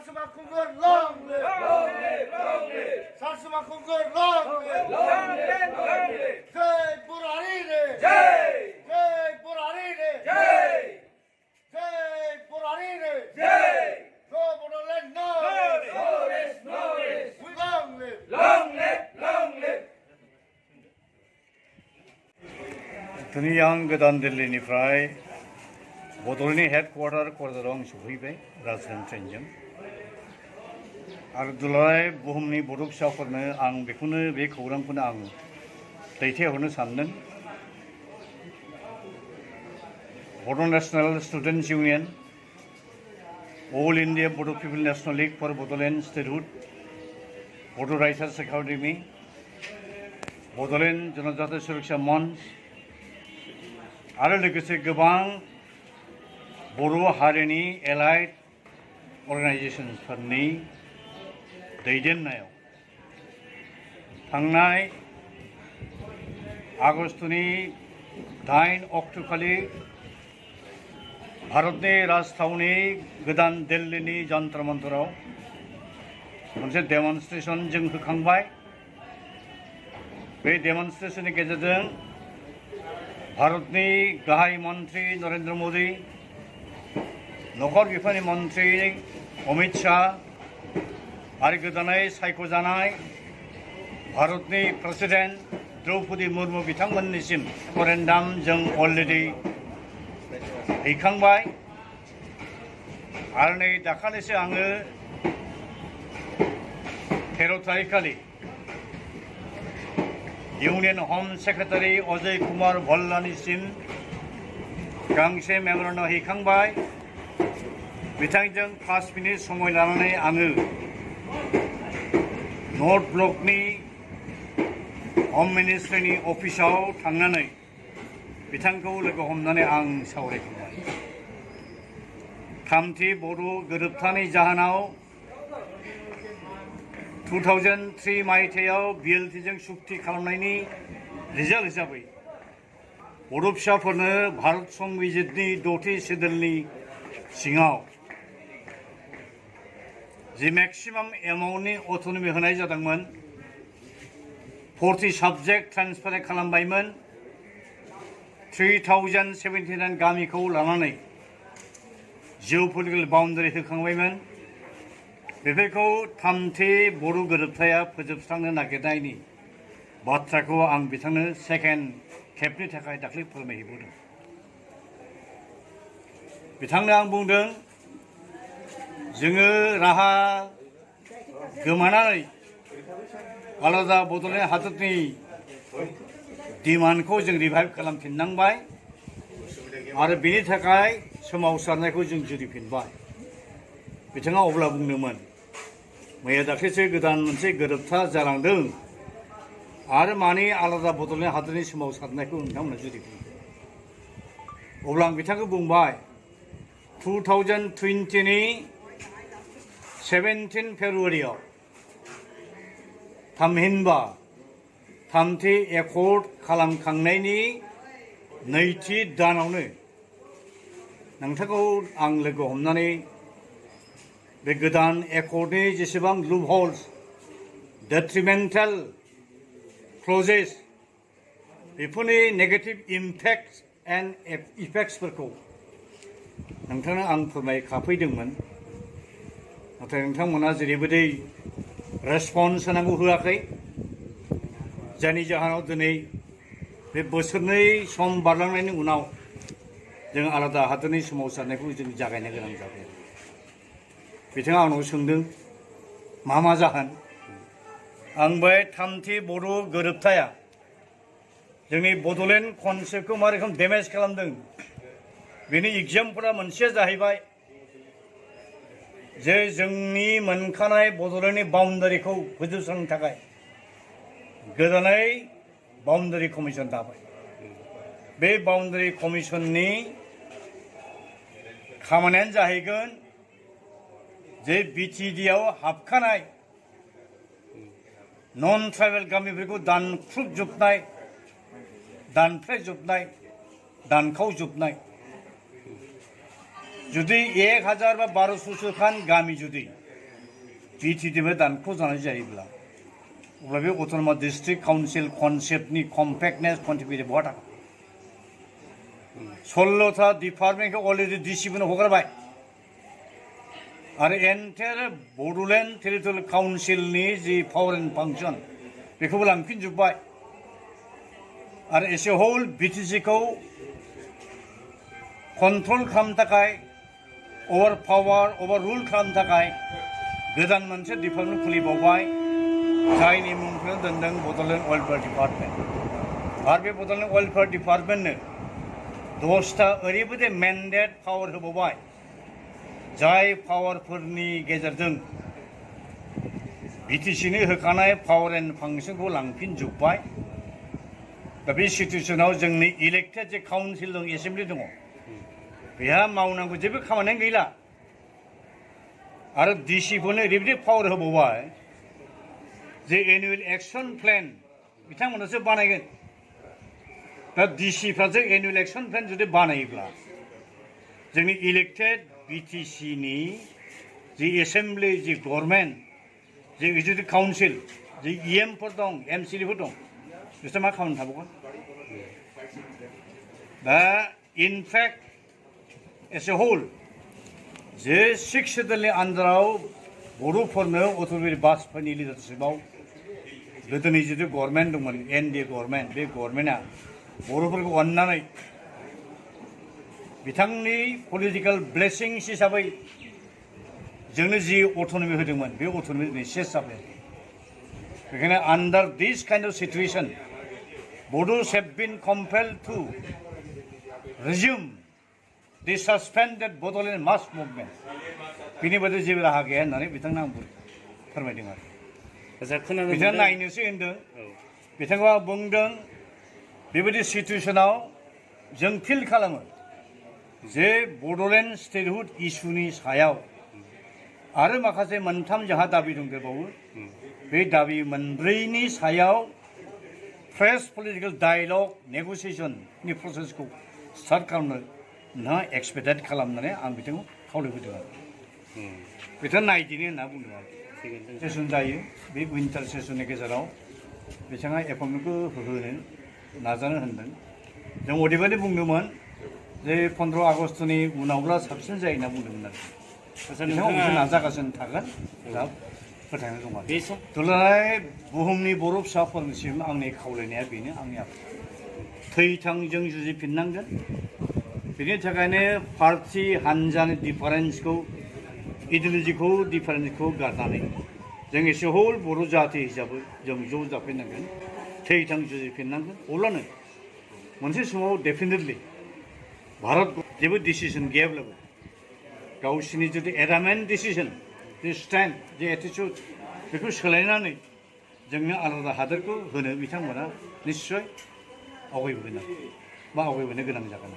Sarsma Kungur, long live! Long live! Long live! Sarsma Kungur, long live! Long live! Long live! Jai Purari Re! Jai! Jai Purari Re! Jai! Jai Purari Re! Jai! No Bodoland, no! No rest! No rest! Long live! Long live! Long live! 드니양 그단 델리니프라이 보돌니 헤드쿼터 코르드롱 수휘베 라스는 트렌정 아르둘라이 부흠니 보룹샤퍼는 앙 베쿠는 베 खौरांखौनो आं दैथायहरनो सानदों Bodo' national students union all India Bodo' people national league for Bodoland statehood Bodo' writers academy Bodoland Janajati Suraksha मंच आरो लोगोसे गोबां बर' हारिनि allied अर्गानाइजेशनफोरनि दैदेननायाव थांनाय आगस्तनि 8 अक्ट'खालि भारतनि राजथावनि गोदान दिल्लीनि जन्तर मन्तराव मोनसे डेमनस्ट्रेसन जों होखांबाय बे डेमनस्ट्रेसननि गेजेरजों भारतनि गाहाय मन्त्रि नरेन्द्र मोदी नखर बिफाननि मन्त्रि अमित शाह आरो गोदानै सायख'जानाय भारतनि प्रेसिडेन्ट द्रौपदी मुर्मु बिथांमोननिसिम रेफारेन्डाम जों अलरेडि हैखांबाय आरो नै दाखालिसो आङो 13 तारिखखालि यूनियन होम सेक्रेटारि अजय कुमार भल्लानिसिम गांसे मेम'रेन्डाम हैखांबाय बिथांजों 5 मिनिट समय लानानै आङो नर्थ ब्लकनि होम मिनिस्ट्रिनि अफिसाव थांनानै बिथांखौ लोगो हमनानै आं सावरायखांबाय थामथि बर' गोरोबथानि जाहोनाव 2003 मायथाइयाव बिएलटिजों सुक्ति खालामनायनि रिजाल्ट हिसाबै बर' फिसाफोरनो भारत संबिजितनि 6थि सेडुलनि सिङाव जि मेक्सिमाम एमाउन्टनि अट'नमि होनाय जादोंमोन 40 साबजेक्ट ट्रान्सफार खालामबायमोन 3079 गामिखौ लानानै जिअ'पलिटिकेल बाउन्डारि होखांबायमोन बेफोरखौ थामथि बर' गोरोबथाया फोजोबस्रांनो नागिरनायनि बाथ्राखौ आं बिथांनो सेकेन्ड खेबनि थाखाय दाख्लै फोरमायहैबावदों बिथांनो आं बुंदों जोङो राहा गोमानानै आलादा बड'लेण्ड हादरनि डिमान्डखौ जों रिभाइभ खालामफिननांबाय आरो बेनि थाखाय सोमावसारनायखौ जों जुरिफिनबाय बिथाङा अब्ला बुंदोंमोन मैया दाख्लैसो गोदान मोनसे गोरोबथा जालांदों आरो मानि आलादा बड'लेण्ड हादरनि सोमावसारनायखौ नोंथांमोना जुरिफिनदों अब्ला आं बिथांखौ बुंबाय 2020नि 17 फेब्रुवारियाव थामहिनबा थामथि एकर्ड खालामखांनायनि नैथि दानावनो नोंथांखौ आं लोगो हमनानै बे गोदान एकर्डनि जेसेबां लुपहल्स डेट्रिमेन्टेल क्लजेस बेफोरनि नेगेटिभ इम्पेक्ट एन्ड इफेक्ट्सफोरखौ नोंथांनो आं फोरमायखाफैदोंमोन नाथाय नोंथांमोना जेरैबायदि रेसपन्स होनांगौ होआखै जायनि जाहोनाव दिनै बे बोसोरनै सम बारलांनायनि उनाव जों आलादा हादरनि सोमावसारनायखौ जों जागायनो गोनां जाबाय बिथाङा आंनाव सोंदों मा जाहोन आं बे थामथि बर' गोरोबथाया जोंनि बड'लेण्ड कनसेप्टखौ मा रोखोम डेमेज खालामदों बेनि एग्जामपलआ मोनसेया जाहैबाय जे जोंनि मोनखानाय बड'लेण्डनि बाउन्डारिखौ फोजोबस्रांनो थाखाय गोदानै बाउन्डारि कमिसन दाबाय बे बाउन्डारि कमिसननि खामानियानो जाहैगोन जे बिटिडिआव हाबखानाय नन ट्राइबेल गामिफोरखौ दानख्रुबजोबनाय दानफ्लेजोबनाय दानखावजोबनाय जुदि 1000 बा 1200 खान गामि जुदि बिटिडिनिफ्राय दानख'जानाय जायोब्ला अब्ला बे अट'न'मास डिस्ट्रिक्ट काउन्सिल कनसेप्टनि कम्पेक्टनेस कन्टिबिलिटि बहा थागोन 16टा डिपार्टमेन्टखौ अलरेडि डिसिफोरनो हगारबाय आरो एन्टायार बड'लेण्ड टेरिटरियेल काउन्सिलनि जि पावार एन्ड फांसन बेखौबो लांफिनजोब्बाय आरो एसे हल बिटिसिखौ कन्ट्रल खालामनो थाखाय अभार पावार अभार रुल खालामनो थाखाय गोदान मोनसे डिपार्टमेन्ट खुलिबावबाय जायनि मुंखौनो दोनदों बड'लेण्ड वेलफेयार डिपार्टमेन्ट आरो बे बड'लेण्ड वेलफेयार डिपार्टमेन्टनो 10टा ओरैबायदि मेन्डेट पावार होबावबाय जाय पावारफोरनि गेजेरजों बिटिसिनि होखानाय पावार एन्ड फांसनखौ लांफिनजोब्बाय दा बे सिटुएसनाव जोंनि इलेक्टेड जे काउन्सिल दं एसेम्बलि दङ बेहा मावनांगौ जेबो खामानियानो गैला आरो डिसिफोरनो ओरैबायदि पावार होबावबाय जे एनुवेल एक्सन प्लेन बिथांमोनासो बानायगोन दा डिसिफ्रासो एनुवेल एक्सन प्लेन जुदि बानायोब्ला जोंनि इलेक्टेड बिटिसिनि जि एसेम्बलि जि गभर्नमेन्ट जि एक्जिकिउटिभ काउन्सिल जि इएमफोर दं एमसिडिफोर दं बिसोर मा खामानि थाबावगोन दा इनफेक्ट एस ए होल जे 6 सेड्युलनि आन्दाराव बर'फोरनो अट'न'मिक बासफोरनि लिडारशिपआव गोदोनि जिथु गभर्नमेन्ट दंमोन एनडिए गभर्नमेन्ट बे गभर्नमेन्टआ बर'फोरखौ अननानै बिथांनि पलिटिकेल ब्लेसिंस हिसाबै जोंनो जि अट'न'मि होदोंमोन बे अट'न'मि दिनै सेस जाबाय बेखायनो under this kind of situation Bodos have been compelled to resume the suspended Bodoland mass movement बिनि बादै जेबो राहा गैया होननानै बिथांनो आं फोरमायदों आरो बिथाङा नायनोसो होनदों बिथाङा बुंदों बेबायदि सिटुएसनाव जों फिल खालामो जे बड'लेण्ड स्टेटहुड इस्युनि सायाव आरो माखासे मोनथाम जोंहा दाबि दंदेरबावो बे दाबि मोनब्रैनि सायाव फ्रेश पलिटिकेल डायलग नेगसिएसननि प्रसेसखौ स्टार्ट खालामनो नोंथाङा एक्सपेक्टेड खालामनानै आं बिथांखौ खावलायबोदों आरो बिथाङा नायदिनो होनना बुंदों आरो सेसन जायो बे उइन्टार सेसननि गेजेराव बिथाङा एपइन्टमेन्टखौ होहोनो नाजानो होनदों जों अदेबानि बुंदोंमोन जे 15 आगस्टनि उनावब्ला साबसिन जायो होनना बुंदोंमोन आरो बिथाङा नाजागासिनो थागोन दा फोथायनाय दं आरो दुलाराय बुहुमनि बर' फिसाफोरनिसिम आंनि खावलायनाया बेनो आंनि थैथां जों जुजिफिननांगोन बेनि थाखायनो पार्टि हानजानि डिफारेन्सखौ इडिअलजिखौ डिफारेन्सखौ गारनानै जों एसे हल बर' जाथि हिसाबै जों ज' जाफिननांगोन थैथां जुजिफिननांगोन अब्लानो मोनसे समाव डेफिनेटलि भारत जेबो डिसिसन गैयाब्लाबो गावसिनि जुदि एडामेन्ट डिसिसन जे स्टेन्ड जे एटिटिउड बेखौ सोलायनानै जोंनो आलादा हादोरखौ होनो बिथांमोना निस्सय आवगायबोगोन बा आवगायबोनो गोनां जागोन